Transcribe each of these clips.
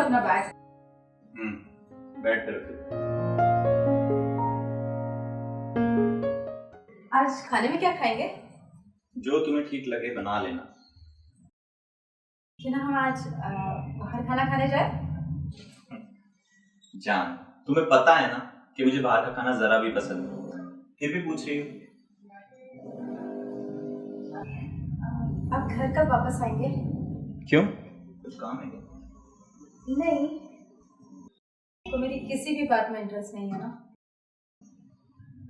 अपना बैग। बैठ कर रखो। आज खाने में क्या खाएंगे? जो तुम्हें ठीक लगे बना लेना। क्यों ना हम आज बाहर खाना खाने जाए? जान, तुम्हें पता है ना कि मुझे बाहर का खाना जरा भी पसंद नहीं, फिर भी पूछ रही हो। आप घर कब वापस आएंगे? क्यों, कुछ काम है क्या? नहीं, तो मेरी किसी भी बात में इंटरेस्ट नहीं है ना।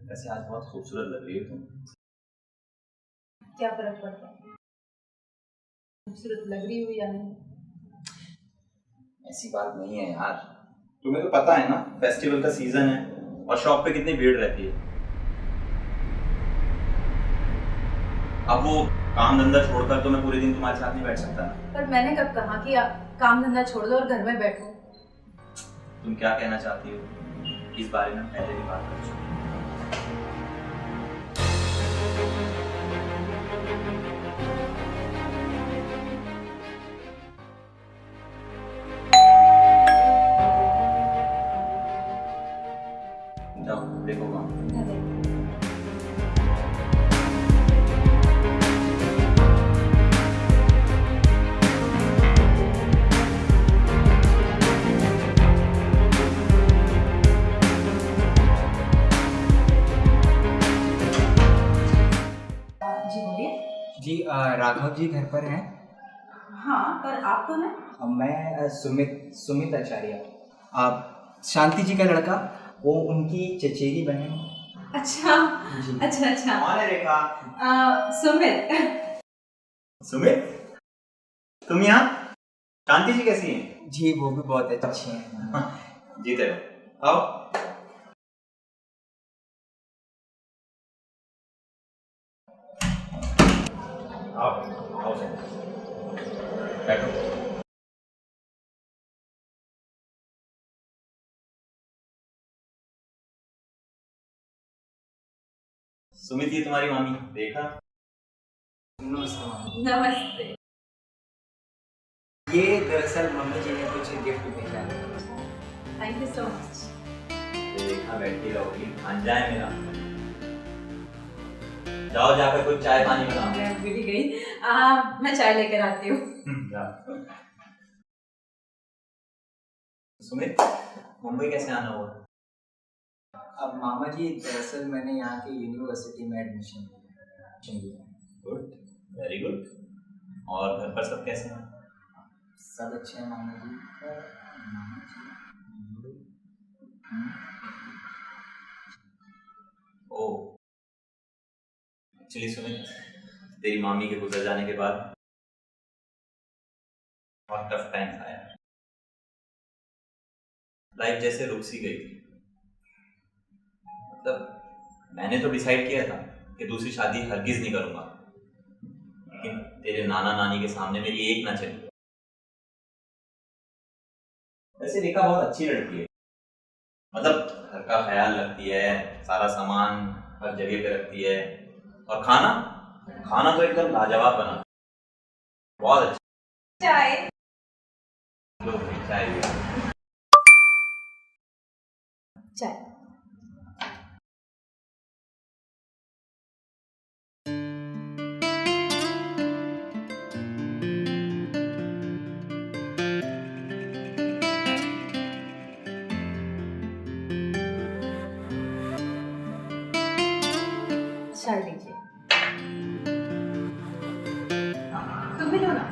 वैसे आज बहुत खूबसूरत लग रही हो तुम। क्या फर्क पड़ता है खूबसूरत लग रही हो या नहीं? ऐसी बात नहीं है यार, तुम्हें तो पता है ना फेस्टिवल का सीजन है और शॉप पे कितनी भीड़ रहती है। अब वो काम धंधा छोड़कर तो मैं पूरे दिन तुम्हारे साथ नहीं बैठ सकता ना। पर मैंने कब कहा कि आप काम धंधा छोड़ दो और घर में बैठो? तुम क्या कहना चाहती हो इस बारे में पहले भी बात कर चुके हैं। जाओ देखो वहाँ। जी बोलिए। जी राघव जी घर पर हैं? हाँ, पर आप कौन है? मैं सुमित आचार्य। आप शांति जी का लड़का, वो उनकी चचेरी बहन। अच्छा जी। अच्छा। कौन है रेखा? सुमित। सुमित, तुम यहाँ? शांति जी कैसी हैं? जी वो भी बहुत अच्छी हैं। जीते रहो, आओ। आओ सर, बैठो। सुमित, ये तुम्हारी मामी देखा? नमस्ते। ये दरअसल मम्मी जी ने कुछ गिफ्ट भेजा है। Thank you so much. देखा बैठी रहोगी, भांजा है मेरा। जाओ जाकर कुछ चाय पानी बनाओ। मैं भूल ही गई। मैं चाय लेकर आती हूँ। सुमित, मुंबई कैसे आना हुआ? अब मामा जी दरअसल मैंने यहाँ की यूनिवर्सिटी में एडमिशन लिया। Good, very good. और घर पर सब कैसे हैं? सब अच्छे हैं मामा जी। ओह, एक्चुअली सुमित, तेरी मामी के गुजर जाने के बाद बहुत टफ टाइम था यार। लाइफ जैसे रुक सी गई थी। मतलब मैंने तो डिसाइड किया था कि दूसरी शादी हरगिज नहीं करूंगा, लेकिन तेरे नाना नानी के सामने मेरी एक ना चली। वैसे रेखा बहुत अच्छी लड़की है, मतलब घर का ख्याल रखती है, सारा सामान हर जगह पे रखती है, और खाना तो एकदम लाजवाब बना, बहुत अच्छा। चाय। लो भाई, चाय भी आ गई। चाय। चाय लीजिए। तुम भी लो ना।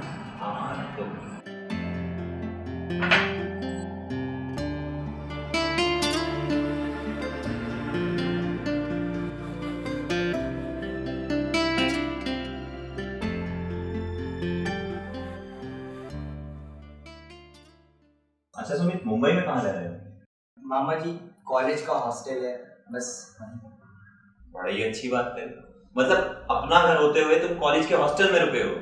हाँ तो अच्छा सुमित, मुंबई में कहाँ रह रहे हो? मामा जी कॉलेज का हॉस्टल है बस। बड़ी अच्छी बात है, मतलब अपना घर होते हुए तुम कॉलेज के हॉस्टल में रुके हो।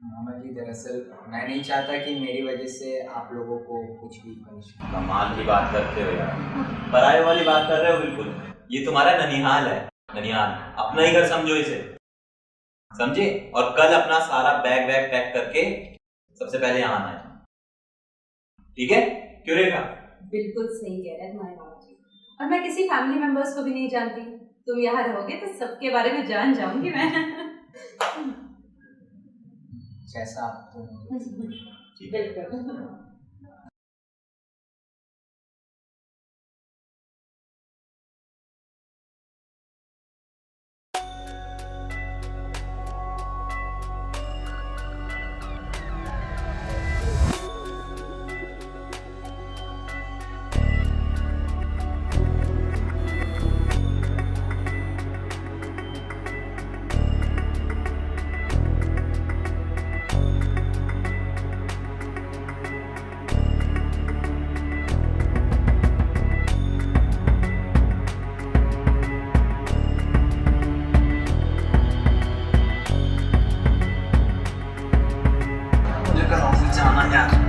मामा जी दरअसल मैं नहीं चाहता कि मेरी वजह से आप लोगों को कुछ भी परेशानी। कमाल की बात करते हो यार, पराये वाली बात कर रहे हो बिल्कुल। ये तुम्हारा ननिहाल है, ननिहाल, अपना ही घर समझो इसे, समझे? और कल अपना सारा बैग पैक करके सबसे पहले यहाँ आना है। ठीक है? क्यों रेखा? बिल्कुल सही कह रहे हैं तुम्हारे मामा जी। और मैं किसी फैमिली मेंबर्स को भी नहीं जानती, तुम यहाँ रहोगे तो सबके बारे में जान जाऊंगी मैं। जैसा आप बिल्कुल। मुझे कल ऑफिस जाना यार।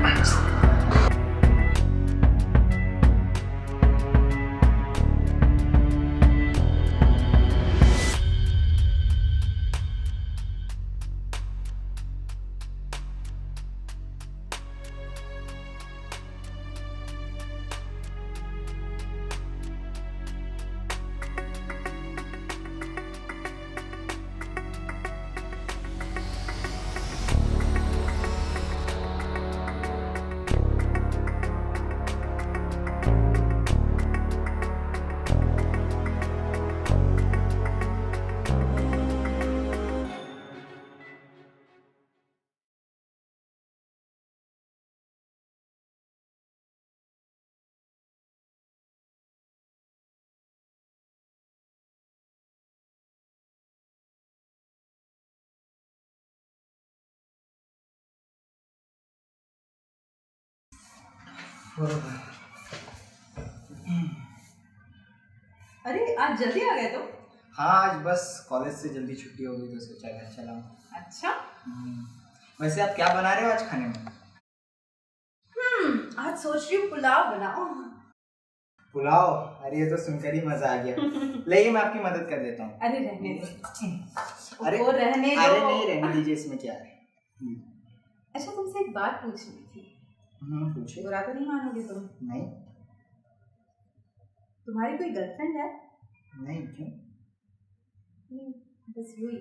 अरे आज जल्दी आ गए तो? हाँ, आज बस कॉलेज से जल्दी छुट्टी हो गई तो सोचा घर चला हूँ। अच्छा। वैसे आप क्या बना रहे हो आज खाने में? आज सोच रही हूँ पुलाव बनाओ। पुलाव? अरे ये तो सुनकर ही मजा आ गया। लेकिन मैं आपकी मदद कर देता हूँ। अरे रहने दो। अरे वो रहने दो। अरे नहीं, रहने दीजिए, इसमें क्या है। अच्छा तुमसे एक बात पूछनी थी। पूछिए। बुरा तो नहीं मानोगे तुम? नहीं तुम्हारी कोई गर्लफ्रेंड है? नहीं, क्यों? बस यूं ही।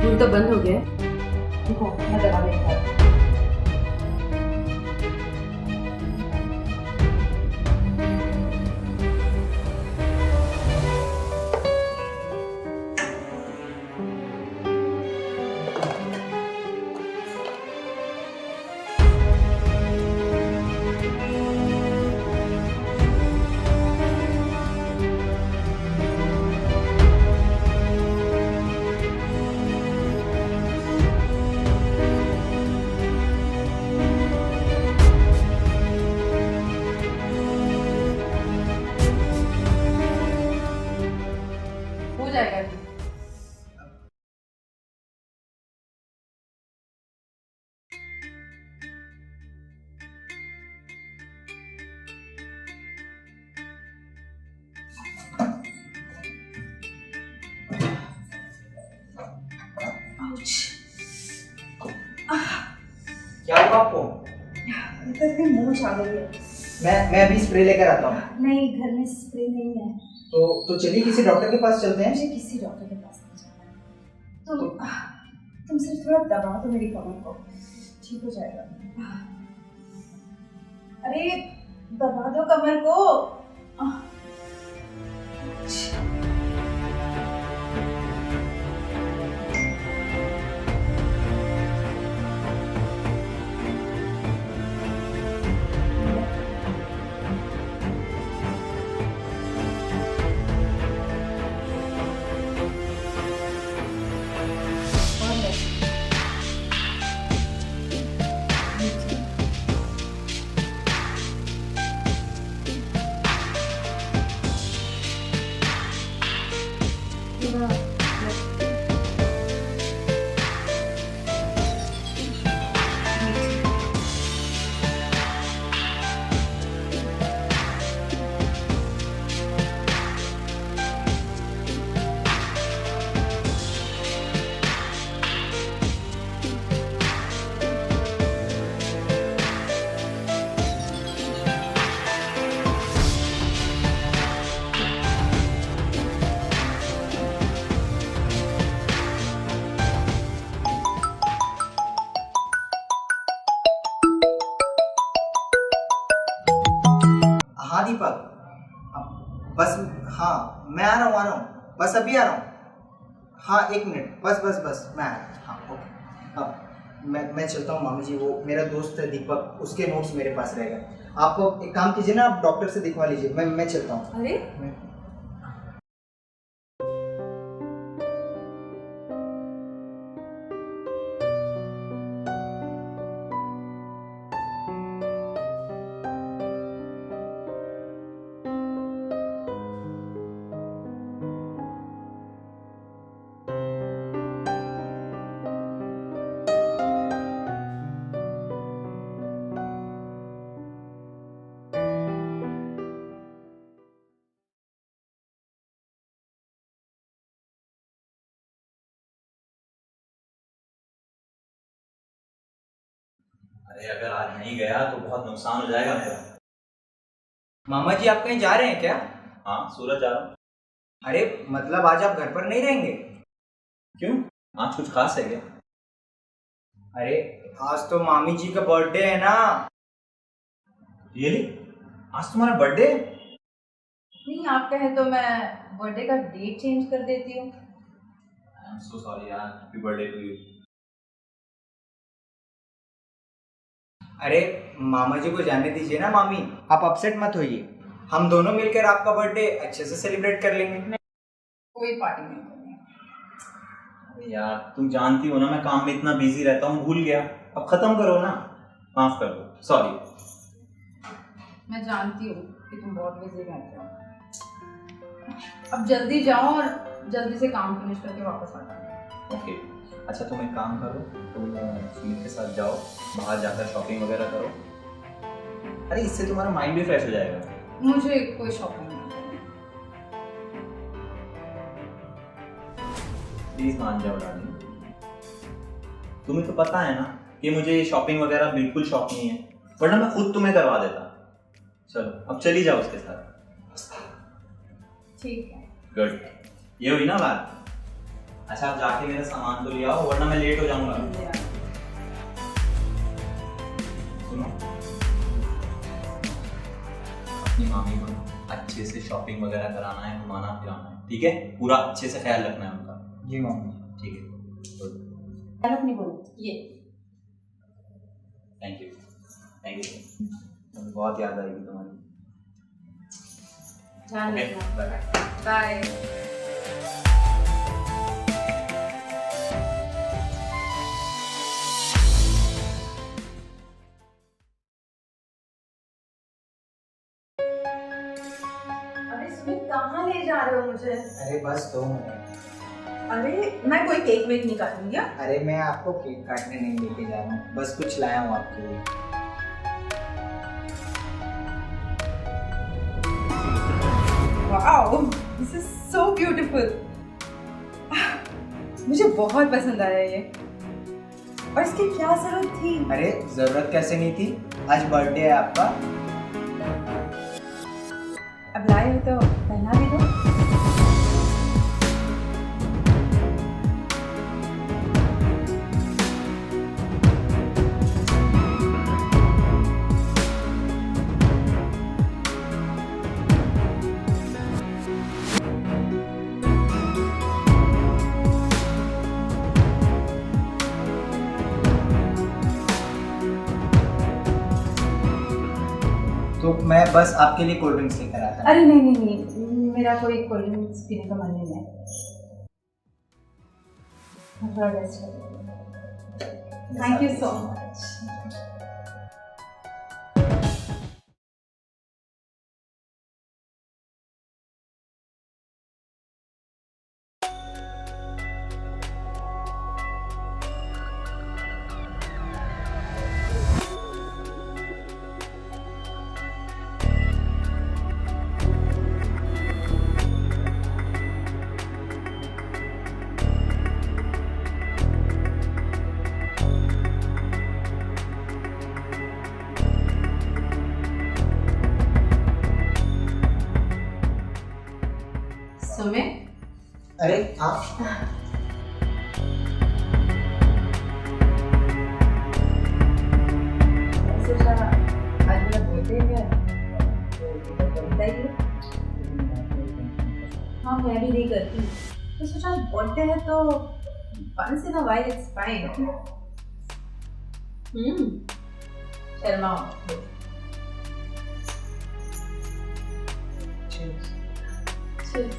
खून तो बंद हो गया है। देखो मैं दवा देता हूँ। हो जाएगा अभी। क्या हुआ आपको? मूंछ आ गई है। मैं अभी स्प्रे लेकर आता हूँ। नहीं घर में स्प्रे नहीं है। तो चलिए किसी डॉक्टर के पास चलते हैं। मुझे किसी डॉक्टर के पास नहीं जाना है। तुम सिर्फ थोड़ा दबा दो मेरी कमर को, ठीक हो जाएगा। अरे दबा दो कमर को। हाँ मैं आ रहा हूँ, बस अभी आ रहा हूँ। हाँ 1 मिनट, बस मैं आ रहा हूँ। हाँ ओके। अब मैं चलता हूँ मामी जी, वो मेरा दोस्त है दीपक, उसके नोट्स मेरे पास रह गए। आप एक काम कीजिए ना, आप डॉक्टर से दिखवा लीजिए, मैं चलता हूँ। अरे अरे अगर आज नहीं गया तो बहुत नुकसान हो जाएगा मेरा। मामा जी आप कहीं जा रहे हैं क्या? हाँ सूरज जा रहा हूँ। अरे मतलब आज आप घर पर नहीं रहेंगे? क्यों, आज कुछ खास है क्या? अरे आज तो मामी जी का बर्थडे है ना। रियली? आज तुम्हारा बर्थडे? नहीं, आप कहे तो मैं बर्थडे का डेट चेंज कर देती हूँ। आई एम सो सॉरी यार, हैप्पी बर्थडे टू यू। अरे मामा जी को जाने दीजिए ना मामी, आप अपसेट मत होइए, हम दोनों मिलकर आपका बर्थडे अच्छे से सेलिब्रेट कर लेंगे। कोई पार्टी नहीं करनी। अरे यार तुम जानती हो ना मैं काम में इतना बिजी रहता हूँ, भूल गया। अब खत्म करो ना, माफ कर दो, सॉरी। मैं जानती हूँ कि तुम बहुत बिजी रहते हो। अब जल्दी जाओ और जल्दी से काम फिनिश करके वापस आ जाओ। ओके अच्छा तुम एक काम करो, तुम सुमित के साथ जाओ, बाहर जाकर शॉपिंग वगैरह करो। अरे इससे तुम्हारा माइंड भी फ्रेश हो जाएगा। मुझे कोई शॉपिंग नहीं करनी। प्लीज मान जाओ डार्लिंग, तुम्हें तो पता है ना कि मुझे शॉपिंग वगैरह बिल्कुल शौक नहीं है, वरना मैं खुद तुम्हें करवा देता। चलो अब चली जाओ उसके साथ। ठीक है। गुड, ये हुई ना बात। अच्छा आप जाके मेरा सामान तो ले आओ, वरना मैं लेट हो जाऊंगा। सुनो, अपनी मामी को अच्छे से शॉपिंग वगैरह कराना है, घुमाना फिराना है, ठीक है? पूरा अच्छे से ख्याल रखना है उनका। जी मामी। ठीक है, गलत नहीं बोलो ये। Thank you. बहुत याद आएगी तुम्हारी। ध्यान Okay, रखना। bye. बाय। अरे सुमित कहाँ ले जा रहे हो मुझे? अरे बस 2 मिनट। अरे मैं कोई केक वेक नहीं काटूंगी। अरे मैं आपको केक काटने नहीं लेके जा रहा हूँ, बस कुछ लाया हूँ आपके लिए। Wow, this is so beautiful. मुझे बहुत पसंद आया ये। और इसकी क्या जरूरत थी? अरे जरूरत कैसे नहीं थी, आज बर्थडे है आपका। अब लाए हो तो पहना भी दो। तो मैं बस आपके लिए कोल्ड ड्रिंक्स लेकर आता हूँ। अरे नहीं, मेरा कोई कोल्ड ड्रिंक्स पीने का मन नहीं है। Thank you so much. Sumit, अरे आप आज मेरा बर्थडे है तो बताइए। मैं भी नहीं करती, तो सोचा बर्थडे है तो once in a while it's fine. Sharma मत। Cheers. Cheers.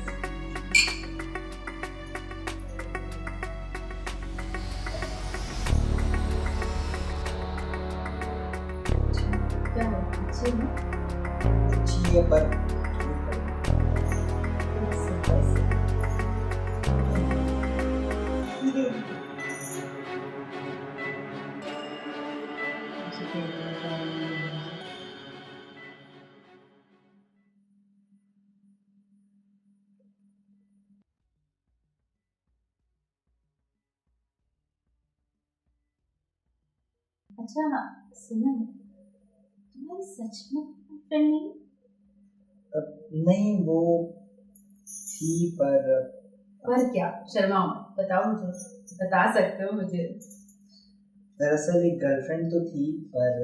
क्या है? अच्छी है ना? अच्छी है पर अच्छा सुनो, तुम्हारी सच में फ्रेंड नहीं? नहीं वो थी पर क्या? शर्माओ मत, बताओ मुझे, बता सकते हो मुझे? दरअसल एक गर्लफ्रेंड तो थी पर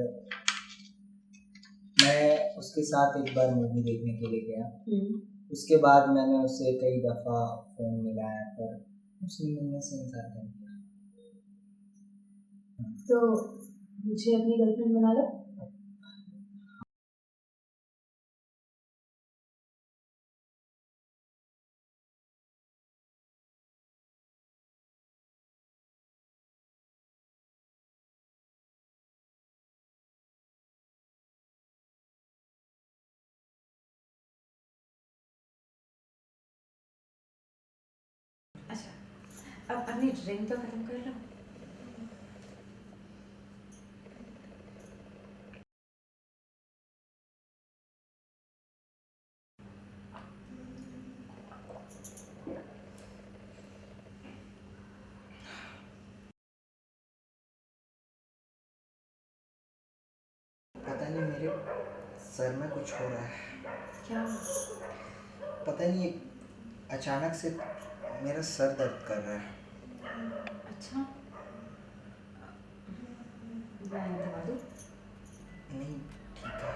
मैं उसके साथ एक बार मूवी देखने के लिए गया। उसके बाद मैंने उससे कई दफ़ा फ़ोन मिलाया पर उसने मिलने से इनकार कर दिया। तो मुझे अपनी गर्लफ्रेंड बना लो। अच्छा, अब अपनी ड्रिंक तो खत्म कर लो। पता नहीं मेरे सर में कुछ हो रहा है। क्या? पता नहीं अचानक से मेरा सर दर्द कर रहा है। अच्छा, मैं दवा दूँ? नहीं ठीक है।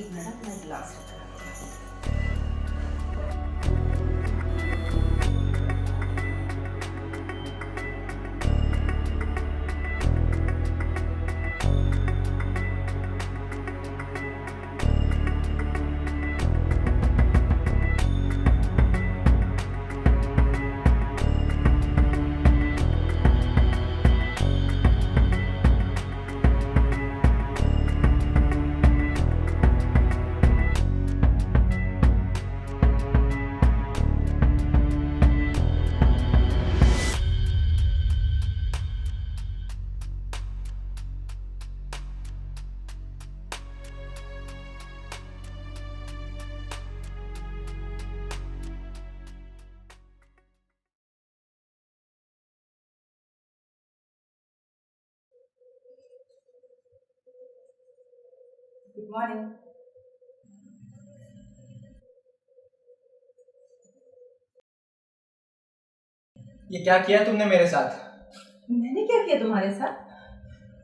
एक मिनट, मैं ग्लास रख रहा हूँ। Good morning. ये क्या किया तुमने मेरे साथ? मैंने क्या किया तुम्हारे साथ?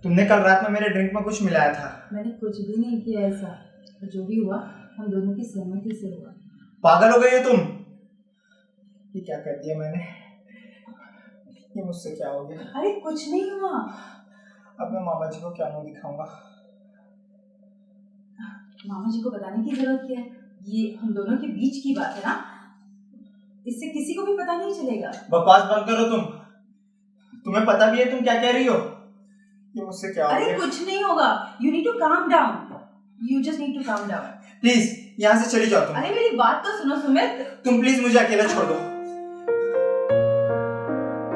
तुमने कल रात में मेरे ड्रिंक में कुछ मिलाया था। मैंने कुछ भी नहीं किया ऐसा, जो भी हुआ हम दोनों की सहमति से हुआ। पागल हो गई हो तुम? ये क्या कर दिया मैंने? ये मुझसे क्या हो गया? अरे कुछ नहीं हुआ। अब मैं मामा जी को क्या मुंह दिखाऊंगा? मामा जी को बताने की जरूरत क्या है? ये हम दोनों के बीच की बात है ना, इससे किसी को भी पता नहीं चलेगा। बकवास बंद करो तुम। तुम्हें पता भी है तुम क्या कह रही हो? ये मुझसे क्या हो अरे गया? कुछ नहीं होगा, you need to calm down, you just need to calm down. Please यहाँ से चली जाओ तुम। अरे मेरी बात तो सुनो सुमित। तुम प्लीज मुझे अकेला छोड़ दो।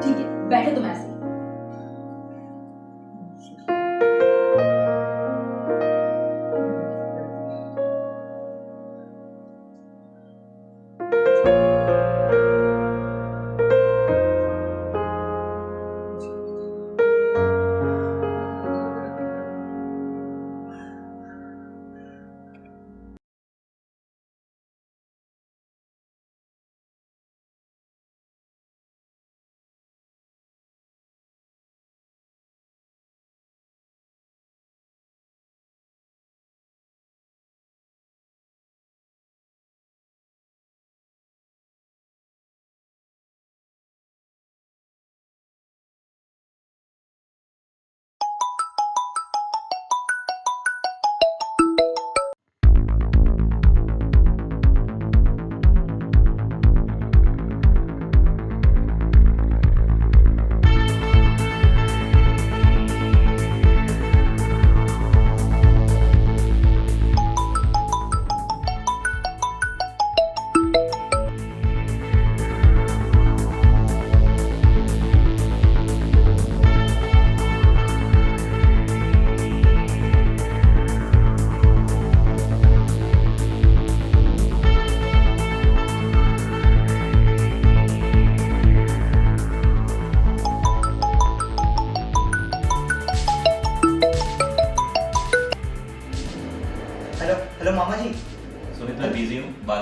ठीक है, बैठो तुम ऐसे।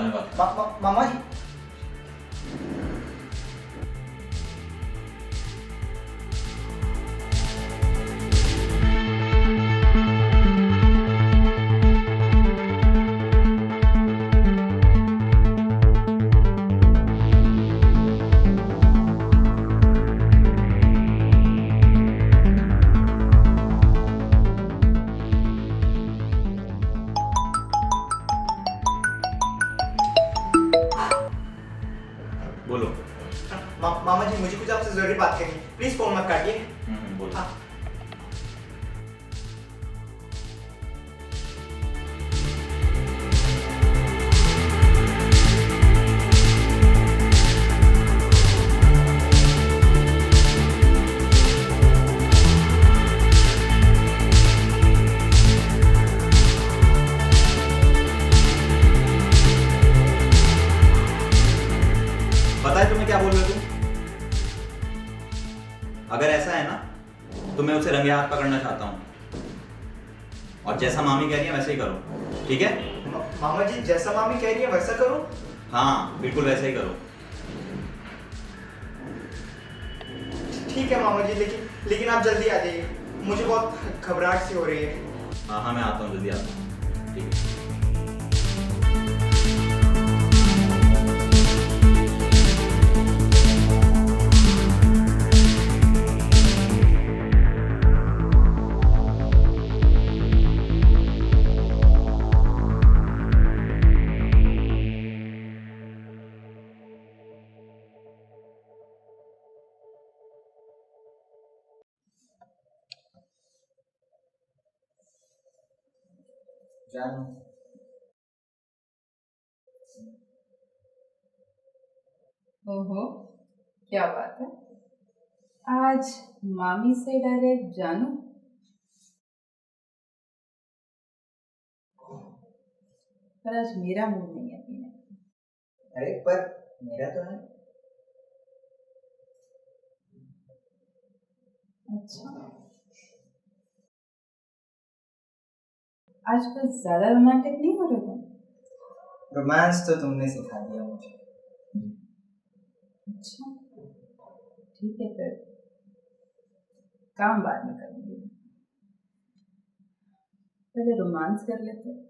बाद में बात। मामा जी बोलो। मामा जी मुझे कुछ आपसे जरूरी बात करनी है, प्लीज फोन मत काटिए। बोलो। हाँ। पता है तुम्हें क्या बोल रहे हो तुम? अगर ऐसा है ना तो मैं उसे रंगे हाथ पकड़ना चाहता हूँ, और जैसा मामी कह रही है वैसे ही करो, ठीक है? मामा जी जैसा मामी कह रही है वैसा करो। हाँ बिल्कुल वैसा ही करो। ठीक है मामा जी, लेकिन आप जल्दी आ जाइए, मुझे बहुत घबराहट सी हो रही है। हाँ हाँ मैं आता हूँ, जल्दी आता हूँ, ठीक है। जानू ओहो, क्या बात है, आज मामी से डायरेक्ट जानू। पर आज मेरा मूड नहीं है पीने का। अरे पर मेरा तो है। अच्छा, आज कुछ ज्यादा रोमांटिक नहीं हो रहे तुम? रोमांस तो तुमने सिखा दिया मुझे। अच्छा ठीक है, फिर काम बाद में करेंगे, पहले रोमांस कर लेते हैं।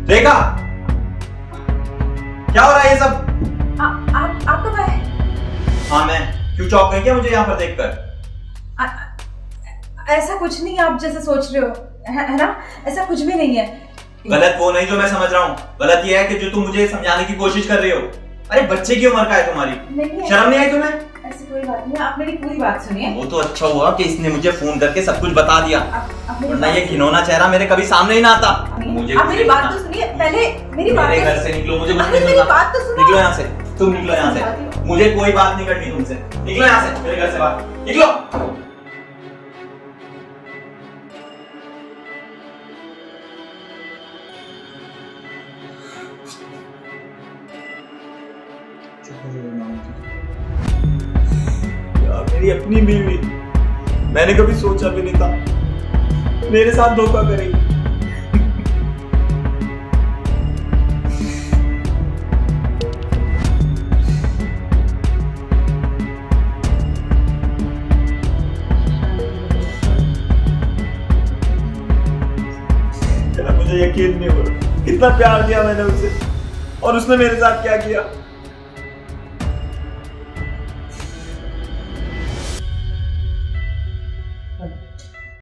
रेखा, क्या हो रहा है ये सब? आप कब आए? हाँ मैं, क्यों चौंक गई क्या मुझे यहाँ पर देखकर? ऐसा कुछ नहीं आप जैसे सोच रहे हो, है ना? ऐसा कुछ भी नहीं है। गलत वो नहीं जो मैं समझ रहा हूँ, गलत ये है कि जो तुम मुझे समझाने की कोशिश कर रही हो। अरे बच्चे की उम्र का है तुम्हारी, नहीं, शर्म नहीं आई तुम्हें? ऐसी कोई बात नहीं, आप मेरी पूरी बात सुनिए। वो तो अच्छा हुआ कि इसने मुझे फोन करके सब कुछ बता दिया, वरना ये आप घिनौना चेहरा मेरे कभी सामने ही ना आता। मुझे मेरी बात तो सुनिए, पहले मेरी बात मेरे तो घर से निकलो, मुझे कुछ अरे नहीं मेरी सुनना। बात तो सुनो। निकलो यहाँ से, तुम निकलो यहाँ से, मुझे कोई बात नहीं करनी तुमसे। निकलो यहाँ से, मेरे घर से बाहर निकलो। यार मेरी अपनी बीवी, मैंने कभी सोचा भी नहीं था मेरे साथ धोखा करेगी। यार मुझे यकीन नहीं हो रहा, कितना प्यार दिया मैंने उसे और उसने मेरे साथ क्या किया।